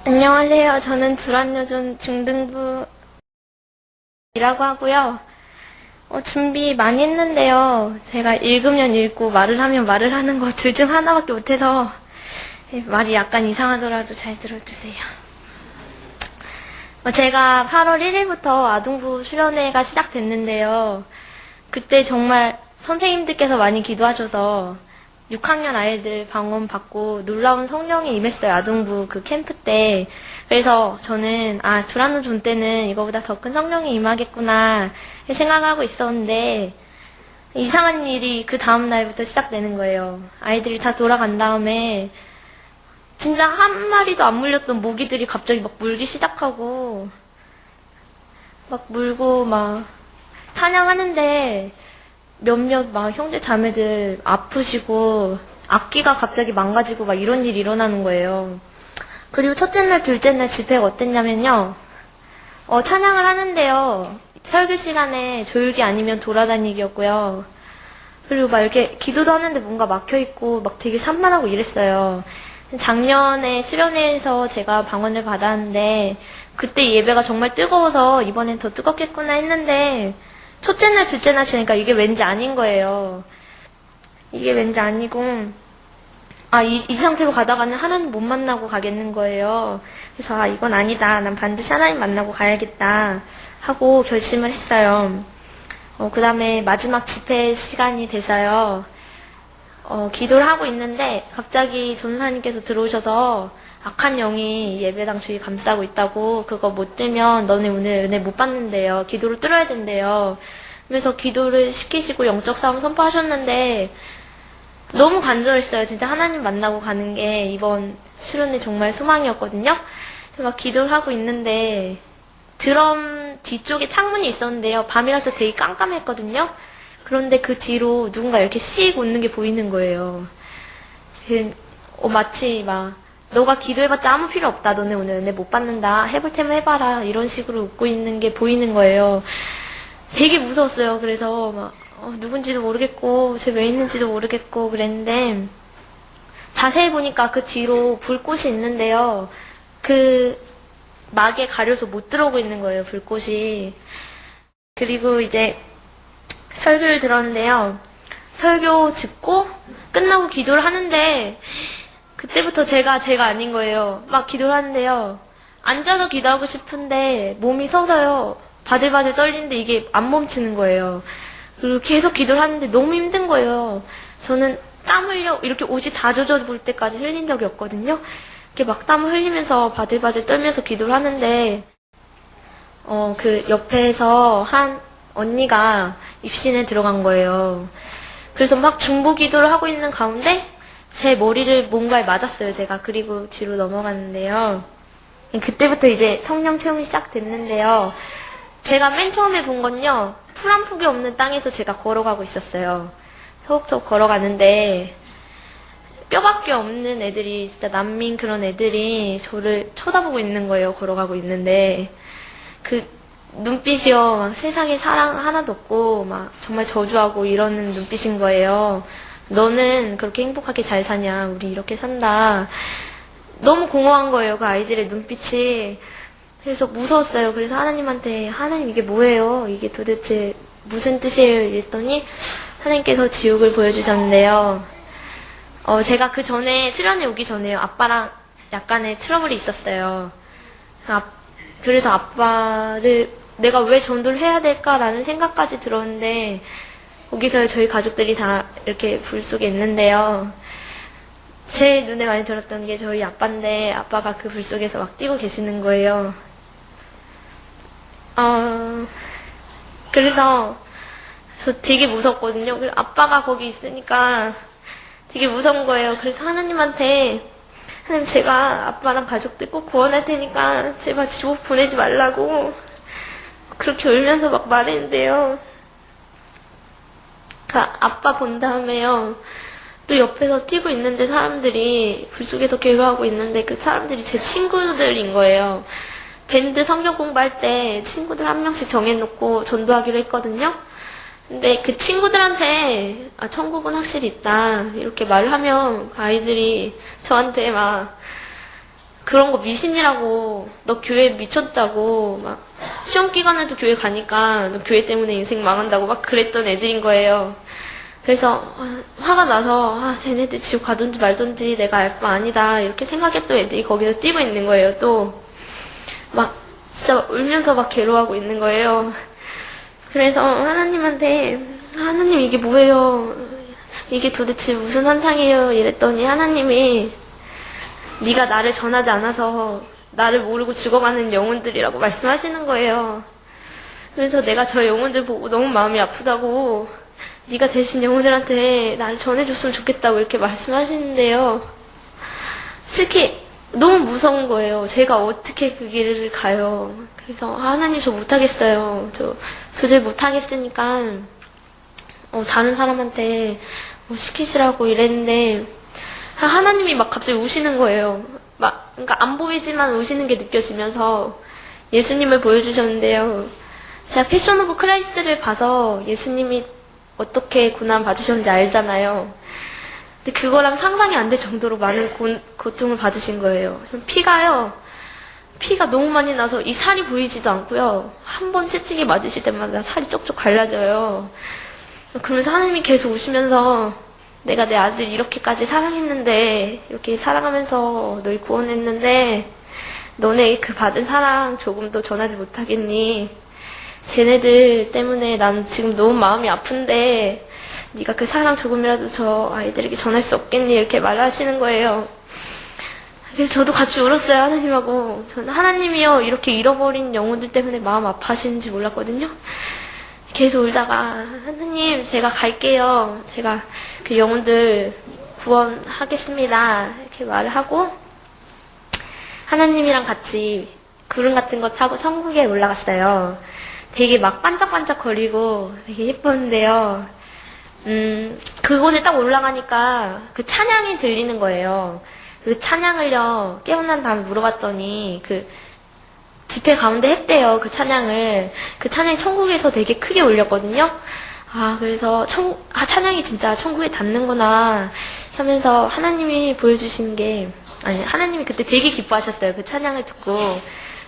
안녕하세요. 저는 불안요즘 중등부 이라고 하고요. 준비 많이 했는데요. 제가 읽으면 읽고 말을 하면 말을 하는 거 둘 중 하나밖에 못해서 말이 약간 이상하더라도 잘 들어주세요. 제가 8월 1일부터 아동부 수련회가 시작됐는데요. 그때 정말 선생님들께서 많이 기도하셔서 6학년 아이들 방언 받고 놀라운 성령이 임했어요. 아동부 그 캠프 때. 그래서 저는 두란노존 때는 이거보다 더 큰 성령이 임하겠구나 생각하고 있었는데 이상한 일이 그 다음 날부터 시작되는 거예요. 아이들이 다 돌아간 다음에 진짜 한 마리도 안 물렸던 모기들이 갑자기 막 물기 시작하고 막 물고 막 찬양하는데 몇몇 막 형제 자매들 아프시고 악기가 갑자기 망가지고 막 이런 일이 일어나는 거예요. 그리고 첫째 날, 둘째 날 집회가 어땠냐면요. 찬양을 하는데요. 설교 시간에 조율기 아니면 돌아다니기였고요. 그리고 막 이렇게 기도도 하는데 뭔가 막혀있고 막 되게 산만하고 이랬어요. 작년에 수련회에서 제가 방언을 받았는데 그때 예배가 정말 뜨거워서 이번엔 더 뜨겁겠구나 했는데 첫째 날, 둘째 날 지니까 이게 왠지 아닌 거예요. 이게 왠지 아니고, 이 상태로 가다가는 하나님 못 만나고 가겠는 거예요. 그래서, 이건 아니다. 난 반드시 하나님 만나고 가야겠다. 하고 결심을 했어요. 그 다음에 마지막 집회 시간이 돼서요. 기도를 하고 있는데, 갑자기 전사님께서 들어오셔서, 악한 영이 예배당 주위 감싸고 있다고 그거 못 들면 너네 오늘 은혜 못 받는데요. 기도를 뚫어야 된대요. 그래서 기도를 시키시고 영적 싸움 선포하셨는데 너무 간절했어요. 진짜 하나님 만나고 가는 게 이번 수련회 정말 소망이었거든요. 막 기도를 하고 있는데 드럼 뒤쪽에 창문이 있었는데요. 밤이라서 되게 깜깜했거든요. 그런데 그 뒤로 누군가 이렇게 씩 웃는 게 보이는 거예요. 마치 막 너가 기도해봤자 아무 필요 없다. 너네 오늘 은혜 못 받는다. 해볼 테면 해봐라. 이런 식으로 웃고 있는 게 보이는 거예요. 되게 무서웠어요. 그래서 막 누군지도 모르겠고 쟤 왜 있는지도 모르겠고 그랬는데 자세히 보니까 그 뒤로 불꽃이 있는데요. 그 막에 가려서 못 들어오고 있는 거예요. 불꽃이. 그리고 이제 설교를 들었는데요. 설교 듣고 끝나고 기도를 하는데 그때부터 제가 아닌 거예요. 막 기도를 하는데요. 앉아서 기도하고 싶은데 몸이 서서요. 바들바들 떨리는데 이게 안 멈추는 거예요. 그리고 계속 기도를 하는데 너무 힘든 거예요. 저는 땀 흘려 이렇게 옷이 다 젖어 볼 때까지 흘린 적이 없거든요. 이렇게 막 땀을 흘리면서 바들바들 떨면서 기도를 하는데 그 옆에서 한 언니가 입신에 들어간 거예요. 그래서 막 중보 기도를 하고 있는 가운데 제 머리를 뭔가에 맞았어요, 제가. 그리고 뒤로 넘어갔는데요. 그때부터 이제 성령 체험이 시작됐는데요. 제가 맨 처음에 본 건요, 풀 한 폭이 없는 땅에서 제가 걸어가고 있었어요. 서걱서걱 걸어가는데, 뼈밖에 없는 애들이, 진짜 난민 그런 애들이 저를 쳐다보고 있는 거예요, 걸어가고 있는데. 그 눈빛이요, 막 세상에 사랑 하나도 없고, 막 정말 저주하고 이러는 눈빛인 거예요. 너는 그렇게 행복하게 잘 사냐? 우리 이렇게 산다. 너무 공허한 거예요, 그 아이들의 눈빛이. 그래서 무서웠어요. 그래서 하나님한테 하나님 이게 뭐예요? 이게 도대체 무슨 뜻이에요? 이랬더니 하나님께서 지옥을 보여주셨는데요. 제가 그 전에 수련회 오기 전에요. 아빠랑 약간의 트러블이 있었어요. 그래서 아빠를 내가 왜 전도를 해야 될까라는 생각까지 들었는데 거기서 저희 가족들이 다 이렇게 불 속에 있는데요. 제 눈에 많이 들었던 게 저희 아빠인데 아빠가 그 불 속에서 막 뛰고 계시는 거예요. 그래서 저 되게 무섭거든요. 그래서 아빠가 거기 있으니까 되게 무서운 거예요. 그래서 하나님한테 하나님 제가 아빠랑 가족들 꼭 구원할 테니까 제발 지옥 보내지 말라고 그렇게 울면서 막 말했는데요. 그 아빠 본 다음에요. 또 옆에서 뛰고 있는데 사람들이 불 속에서 괴로워하고 있는데 그 사람들이 제 친구들인 거예요. 밴드 성경 공부할 때 친구들 한 명씩 정해놓고 전도하기로 했거든요. 근데 그 친구들한테 천국은 확실히 있다 이렇게 말을 하면 그 아이들이 저한테 막 그런 거 미신이라고, 너 교회 미쳤다고, 막, 시험 기간에도 교회 가니까, 너 교회 때문에 인생 망한다고 막 그랬던 애들인 거예요. 그래서, 화가 나서, 쟤네들 지옥 가든지 말든지 내가 알 바 아니다. 이렇게 생각했던 애들이 거기서 뛰고 있는 거예요, 또. 막, 진짜 울면서 막 괴로워하고 있는 거예요. 그래서 하나님한테, 하나님 이게 뭐예요? 이게 도대체 무슨 환상이에요? 이랬더니 하나님이, 네가 나를 전하지 않아서 나를 모르고 죽어가는 영혼들이라고 말씀하시는 거예요. 그래서 내가 저 영혼들 보고 너무 마음이 아프다고 네가 대신 영혼들한테 나를 전해줬으면 좋겠다고 이렇게 말씀하시는데요. 특히 너무 무서운 거예요. 제가 어떻게 그 길을 가요. 그래서 하나님 저 못하겠어요. 저 도저히 못하겠으니까 다른 사람한테 시키시라고 이랬는데 하나님이 막 갑자기 우시는 거예요. 그러니까 안 보이지만 우시는 게 느껴지면서 예수님을 보여주셨는데요. 제가 패션 오브 크라이스트를 봐서 예수님이 어떻게 고난 받으셨는지 알잖아요. 근데 그거랑 상상이 안 될 정도로 많은 고통을 받으신 거예요. 피가 너무 많이 나서 이 살이 보이지도 않고요. 한 번 채찍이 맞으실 때마다 살이 쪽쪽 갈라져요. 그러면서 하나님이 계속 우시면서 내가 내 아들 이렇게까지 사랑했는데, 이렇게 사랑하면서 널 구원했는데, 너네 그 받은 사랑 조금도 전하지 못하겠니? 쟤네들 때문에 난 지금 너무 마음이 아픈데, 네가 그 사랑 조금이라도 저 아이들에게 전할 수 없겠니? 이렇게 말하시는 거예요. 그래서 저도 같이 울었어요, 하나님하고. 저는 하나님이요, 이렇게 잃어버린 영혼들 때문에 마음 아파하시는지 몰랐거든요. 계속 울다가 하나님 제가 갈게요. 제가 그 영혼들 구원하겠습니다. 이렇게 말을 하고 하나님이랑 같이 구름 같은 거 타고 천국에 올라갔어요. 되게 막 반짝반짝 거리고 되게 예뻤는데요. 그곳에 딱 올라가니까 그 찬양이 들리는 거예요. 그 찬양을요 깨어난 다음에 물어봤더니 그 집회 가운데 했대요, 그 찬양을. 그 찬양이 천국에서 되게 크게 울렸거든요. 그래서 찬양이 진짜 천국에 닿는구나 하면서 하나님이 보여주신 게, 하나님이 그때 되게 기뻐하셨어요, 그 찬양을 듣고.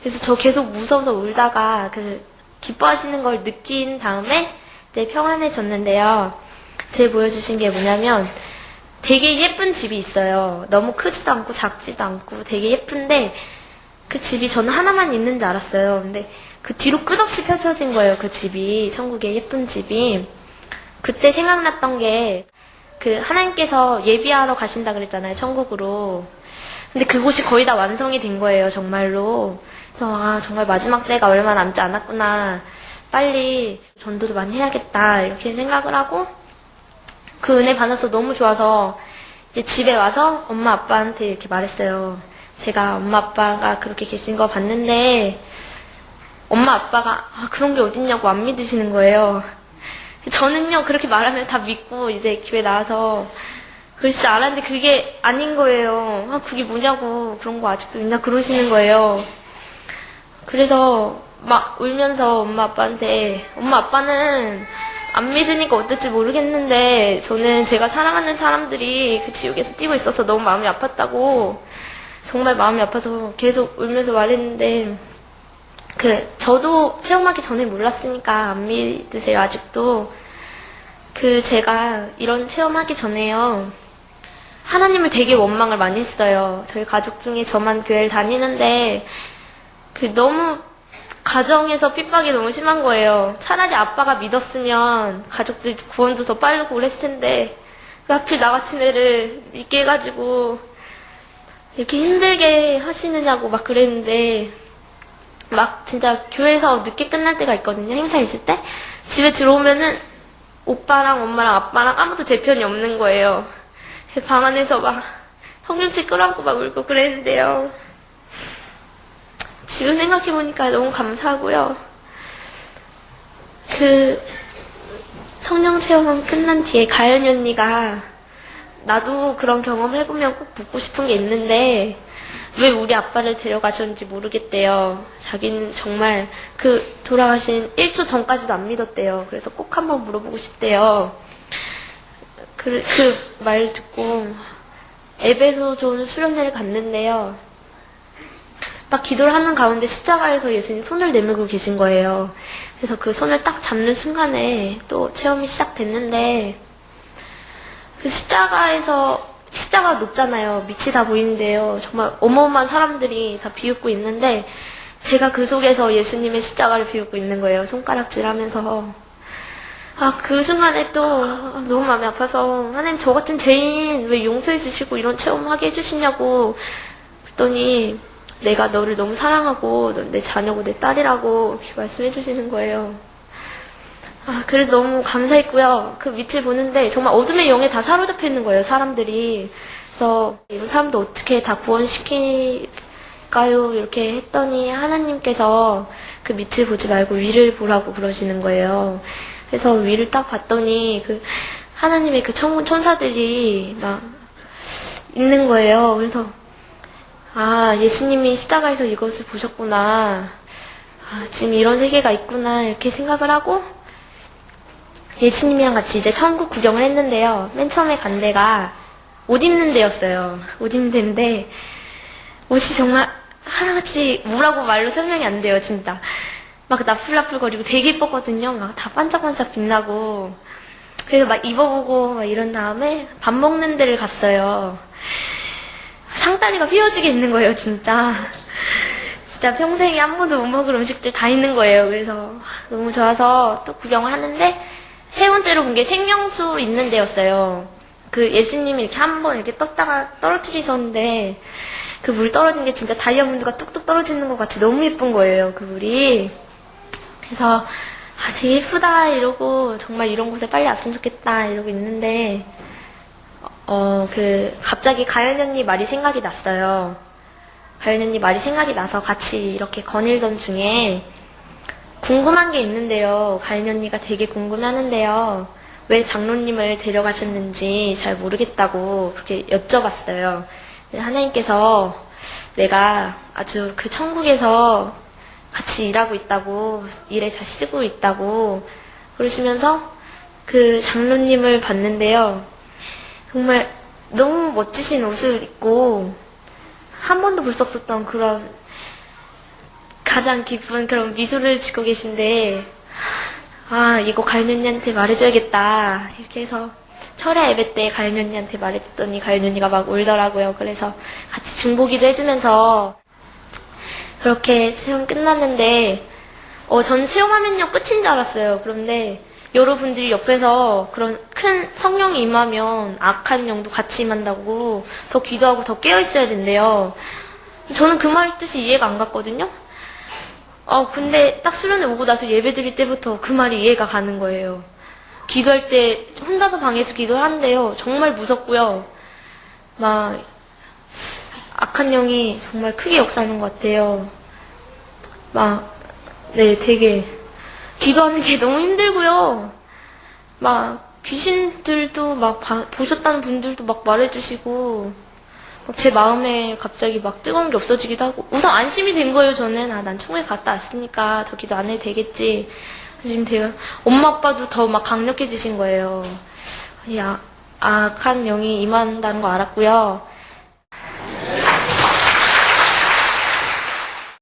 그래서 저 계속 무서워서 울다가 그 기뻐하시는 걸 느낀 다음에 이제 평안해졌는데요. 제 보여주신 게 뭐냐면 되게 예쁜 집이 있어요. 너무 크지도 않고 작지도 않고 되게 예쁜데 그 집이 저는 하나만 있는 줄 알았어요. 근데 그 뒤로 끝없이 펼쳐진 거예요. 그 집이, 천국의 예쁜 집이. 그때 생각났던 게 그 하나님께서 예비하러 가신다 그랬잖아요, 천국으로. 근데 그곳이 거의 다 완성이 된 거예요, 정말로. 그래서 정말 마지막 때가 얼마 남지 않았구나. 빨리 전도도 많이 해야겠다 이렇게 생각을 하고 그 은혜 받아서 너무 좋아서 이제 집에 와서 엄마 아빠한테 이렇게 말했어요. 제가 엄마 아빠가 그렇게 계신 거 봤는데 엄마 아빠가 그런 게 어딨냐고 안 믿으시는 거예요. 저는요 그렇게 말하면 다 믿고 이제 교회 나와서 그럴 줄 알았는데 그게 아닌 거예요. 그게 뭐냐고, 그런 거 아직도 있나 그러시는 거예요. 그래서 막 울면서 엄마 아빠한테, 엄마 아빠는 안 믿으니까 어떨지 모르겠는데 저는 제가 사랑하는 사람들이 그 지옥에서 뛰고 있어서 너무 마음이 아팠다고, 정말 마음이 아파서 계속 울면서 말했는데 저도 체험하기 전에 몰랐으니까 안 믿으세요, 아직도. 제가 이런 체험하기 전에요, 하나님을 되게 원망을 많이 했어요. 저희 가족 중에 저만 교회를 다니는데, 너무, 가정에서 핍박이 너무 심한 거예요. 차라리 아빠가 믿었으면 가족들 구원도 더 빠르고 그랬을 텐데, 하필 나 같은 애를 믿게 해가지고, 이렇게 힘들게 하시느냐고 막 그랬는데, 막 진짜 교회에서 늦게 끝날 때가 있거든요, 행사 있을 때. 집에 들어오면은 오빠랑 엄마랑 아빠랑 아무도 제 편이 없는 거예요. 방 안에서 막 성경책 끌어안고 막 울고 그랬는데요. 지금 생각해보니까 너무 감사하고요. 성령 체험 끝난 뒤에 가연이 언니가 나도 그런 경험 해보면 꼭 묻고 싶은 게 있는데 왜 우리 아빠를 데려가셨는지 모르겠대요. 자기는 정말 돌아가신 1초 전까지도 안 믿었대요. 그래서 꼭 한번 물어보고 싶대요. 그 말 듣고 앱에서 저는 수련회를 갔는데요. 막 기도를 하는 가운데 십자가에서 예수님 손을 내밀고 계신 거예요. 그래서 그 손을 딱 잡는 순간에 또 체험이 시작됐는데, 그 십자가 높잖아요. 밑이 다 보이는데요. 정말 어마어마한 사람들이 다 비웃고 있는데, 제가 그 속에서 예수님의 십자가를 비웃고 있는 거예요. 손가락질 하면서. 그 순간에 또 너무 마음이 아파서, 하나님 저 같은 죄인 왜 용서해 주시고 이런 체험하게 해주시냐고 그랬더니, 내가 너를 너무 사랑하고 넌 내 자녀고 내 딸이라고 이렇게 말씀해 주시는 거예요. 그래서 너무 감사했고요. 그 밑을 보는데 정말 어둠의 영에 다 사로잡혀 있는 거예요, 사람들이. 그래서 이런 사람들 어떻게 다 구원시킬까요? 이렇게 했더니 하나님께서 그 밑을 보지 말고 위를 보라고 그러시는 거예요. 그래서 위를 딱 봤더니 그 하나님의 그 천군 천사들이 막 있는 거예요. 그래서 예수님이 십자가에서 이것을 보셨구나. 지금 이런 세계가 있구나. 이렇게 생각을 하고 예수님이랑 같이 이제 천국 구경을 했는데요. 맨 처음에 간 데가 옷 입는 데였어요. 옷 입는 데인데 옷이 정말 하나같이 뭐라고 말로 설명이 안 돼요, 진짜. 막 나풀나풀거리고 되게 예뻤거든요. 막 다 반짝반짝 빛나고. 그래서 막 입어보고 막 이런 다음에 밥 먹는 데를 갔어요. 상다리가 휘어지게 있는 거예요, 진짜. 진짜 평생에 한 번도 못 먹을 음식들 다 있는 거예요. 그래서 너무 좋아서 또 구경을 하는데 세 번째로 본 게 생명수 있는 데였어요. 그 예수님이 이렇게 한 번 이렇게 떴다가 떨어뜨리셨는데 그 물 떨어진 게 진짜 다이아몬드가 뚝뚝 떨어지는 것 같이 너무 예쁜 거예요, 그 물이. 그래서 되게 예쁘다 이러고 정말 이런 곳에 빨리 왔으면 좋겠다 이러고 있는데 갑자기 가연 언니 말이 생각이 났어요. 가연 언니 말이 생각이 나서 같이 이렇게 거닐던 중에 궁금한 게 있는데요. 가연 언니가 되게 궁금해하는데요. 왜 장로님을 데려가셨는지 잘 모르겠다고 그렇게 여쭤봤어요. 하나님께서 내가 아주 그 천국에서 같이 일하고 있다고, 일에 잘 쓰고 있다고 그러시면서 그 장로님을 봤는데요. 정말 너무 멋지신 옷을 입고 한 번도 볼 수 없었던 그런 가장 기쁜 그런 미소를 짓고 계신데 이거 가연 언니한테 말해줘야겠다 이렇게 해서 철야 예배 때 가연 언니한테 말했더니 가연 언니가 막 울더라고요. 그래서 같이 중보기도 해주면서 그렇게 체험 끝났는데 전 체험하면요 끝인 줄 알았어요. 그런데 여러분들이 옆에서 그런 큰 성령이 임하면 악한 영도 같이 임한다고 더 기도하고 더 깨어있어야 된대요. 저는 그 말 뜻이 이해가 안 갔거든요. 근데 딱 수련회 오고 나서 예배 드릴 때부터 그 말이 이해가 가는 거예요. 기도할 때 혼자서 방에서 기도를 하는데요. 정말 무섭고요. 막 악한 영이 정말 크게 역사하는 것 같아요. 되게 기도하는 게 너무 힘들고요. 귀신들도 보셨다는 분들도 말해주시고, 제 마음에 갑자기 뜨거운 게 없어지기도 하고, 우선 안심이 된 거예요, 저는. 난 천국에 갔다 왔으니까 더 기도 안 해도 되겠지. 지금 엄마 아빠도 더 강력해지신 거예요. 악한 영이 임한다는 거 알았고요.